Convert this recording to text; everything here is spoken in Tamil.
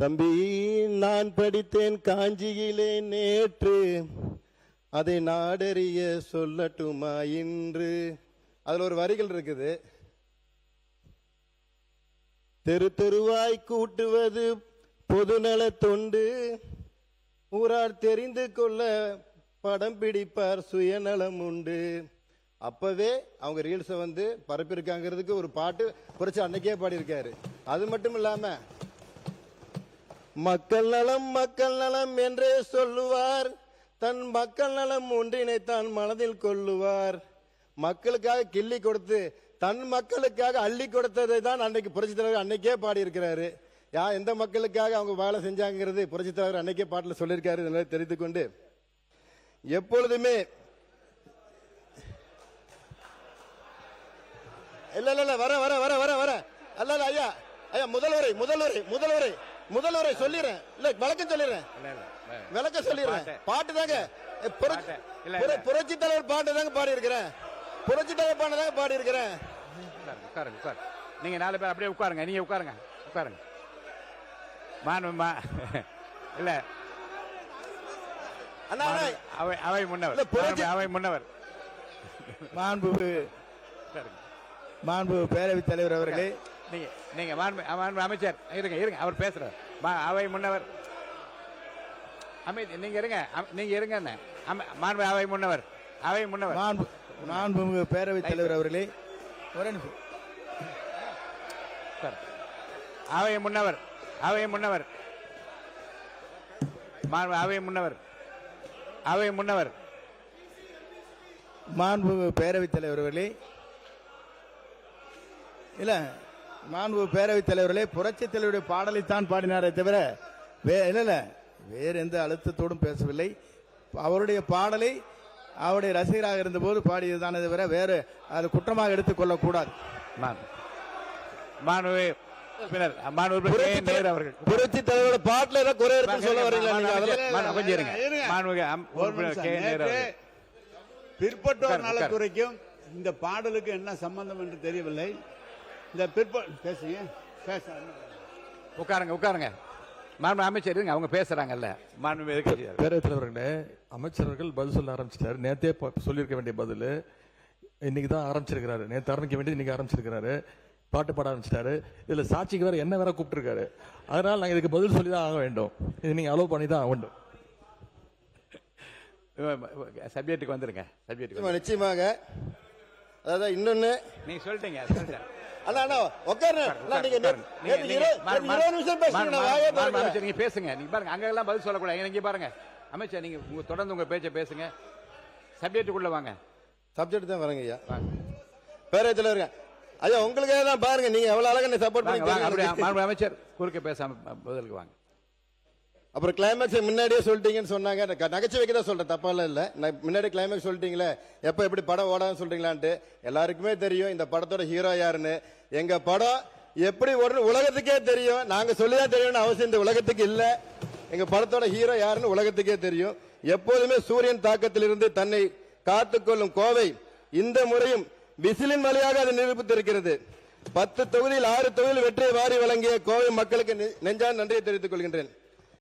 தம்பி, நான் படித்தேன் காஞ்சியிலே நேற்று, அதை நாடறிய சொல்லட்டுமா இன்று. அதுல ஒரு வரிகள் இருக்குது. தெரு தெருவாய் கூட்டுவது பொதுநல தொண்டு, ஊரார் தெரிந்து கொள்ள படம் பிடிப்பார் சுயநலம் உண்டு. அப்பவே அவங்க ரீல்ஸை பரப்பியிருக்காங்கிறதுக்கு ஒரு பாட்டு குறைச்சு அன்னைக்கே பாடியிருக்காரு. அது மட்டும் இல்லாம மக்கள் நலம் என்றே சொல்லுவார், தன் மக்கள் நலம் ஒன்றினை தான் மனதில் கொள்ளுவார். மக்களுக்காக கிள்ளி கொடுத்து தன் மக்களுக்காக அள்ளி கொடுத்ததை தான் அன்னைக்கு புரட்சி தலைவர் அன்னைக்கே பாடி இருக்கிறாரு. எந்த மக்களுக்காக அவங்க வேலை செஞ்சாங்கிறது புரட்சி தலைவர் அன்னைக்கே பாட்டில் சொல்லியிருக்காரு. தெரிந்து கொண்டு எப்பொழுதுமே இல்ல வர வர வர வர வர அல்ல ஐயா ஐயா முதல்வரை சொல்லிடுறேன். இல்ல விளக்கம் சொல்லிடுறேன். பாட்டு தாங்க புரட்சி தலைவர் பாட்டு தாங்க பாடி இருக்கிறேன். புரட்சி தலைவர் பாட்டு தாங்க பாடி இருக்கிறேன். நீங்க 4 பேர் அப்படியே உட்காருங்க. நீங்க உட்காருங்க. இல்ல அவை முன்னவர் மாண்பு பேரவைத் தலைவர் அவர்களே, நீங்க அமைச்சர் இருங்க அவர் பேசுறார். அவை முன்னவர் நீங்க இருங்க. மாண்பு அவை முன்னவர் மாண்பு பேரவைத் தலைவர் அவர்களே, ஒரே நிமிஷம். அவை முன்னவர் மாண்பு பேரவைத் தலைவர் அவர்களே, இல்ல மாண்பு பேரவைத் தலைவர்களே, புரட்சி தலைவருடைய பாடலைத்தான் பாடினாரே தவிர இல்ல வேற எந்த அழுத்தத்தோடும் பேசவில்லை. அவருடைய பாடலை அவருடைய ரசிகராக இருந்த போது பாடியதுதானே தவிர வேறு அது குற்றமாக எடுத்துக் கொள்ளக்கூடாது. புரட்சி தலைவரோட பாட்டுல குறை சொல்ல வரீங்களா? பிற்பட்டோர் நலத்துறைக்கும் இந்த பாடலுக்கு என்ன சம்பந்தம் என்று தெரியவில்லை. இந்த உட்காருங்க. அமைச்சர் அவங்க பேசுறாங்கல்ல. பேரவைத் தலைவர்களே, அமைச்சர்கள் பதில் சொல்ல ஆரம்பிச்சிட்டாரு. நேத்தே சொல்லியிருக்க வேண்டிய பதில் இன்னைக்கு தான் ஆரம்பிச்சிருக்கிறாரு. நேற்று ஆரம்பிக்க வேண்டியது இன்னைக்கு ஆரம்பிச்சிருக்கிறாரு. பாட்டு பாட ஆரம்பிச்சிட்டாரு. இதுல சாட்சிக்கு வேற என்ன வேற கூப்பிட்டுருக்காரு. அதனால நாங்க இதுக்கு பதில் சொல்லி தான் ஆக வேண்டும். இது நீங்க அலோவ் பண்ணி தான் ஆக வேண்டும். சப்ஜெக்ட்டுக்கு வந்துருங்க. நிச்சயமாக. அதாவது இன்னொன்னு நீங்க சொல்லிட்டீங்க. நீங்க பேசுங்க. நீங்க பாருங்க, அங்க எல்லாம் பதில் சொல்லக்கூடாது. நீங்க பாருங்க அமைச்சர், நீங்க தொடர்ந்து உங்க பேச்ச பேசுங்க. சப்ஜெக்டுக்குள்ள வாங்க. சப்ஜெக்ட் தான் வரங்க ஐயா. பேரவைத் தலைவர் ஐயா, உங்களுக்காக தான் பாருங்க. நீங்க எவ்வளவு அழகா சப்போர்ட் பண்ணி அமைச்சர் குறுக்க பேசாம பதிலுக்கு வாங்க. அப்புறம் கிளைமேக்ஸ் முன்னாடியே சொல்லிட்டீங்கன்னு சொன்னாங்க. நகைச்சுவைக்கு தான் சொல்றேன், தப்பால இல்ல. முன்னாடி கிளைமேக்ஸ் சொல்லிட்டீங்களே, எப்ப எப்படி படம் ஓடான்னு சொல்றீங்களான்ட்டு. எல்லாருக்குமே தெரியும் இந்த படத்தோட ஹீரோ யாருன்னு. எங்க படம் எப்படி ஓடுன்னு உலகத்துக்கே தெரியும். நாங்க சொல்லிதான் தெரியும்னு அவசியம் இந்த உலகத்துக்கு இல்ல. எங்க படத்தோட ஹீரோ யாருன்னு உலகத்துக்கே தெரியும். எப்போதுமே சூரியன் தாக்கத்திலிருந்து தன்னை காத்துக்கொள்ளும் கோவை இந்த முறையும் விசிலின் வழியாக அது நிரூபித்திருக்கிறது. 10 தொகுதியில் 6 தொகுதியில் வெற்றியை வாரி வழங்கிய கோவை மக்களுக்கு நெஞ்சான நன்றியை தெரிவித்துக் கொள்கின்றேன்.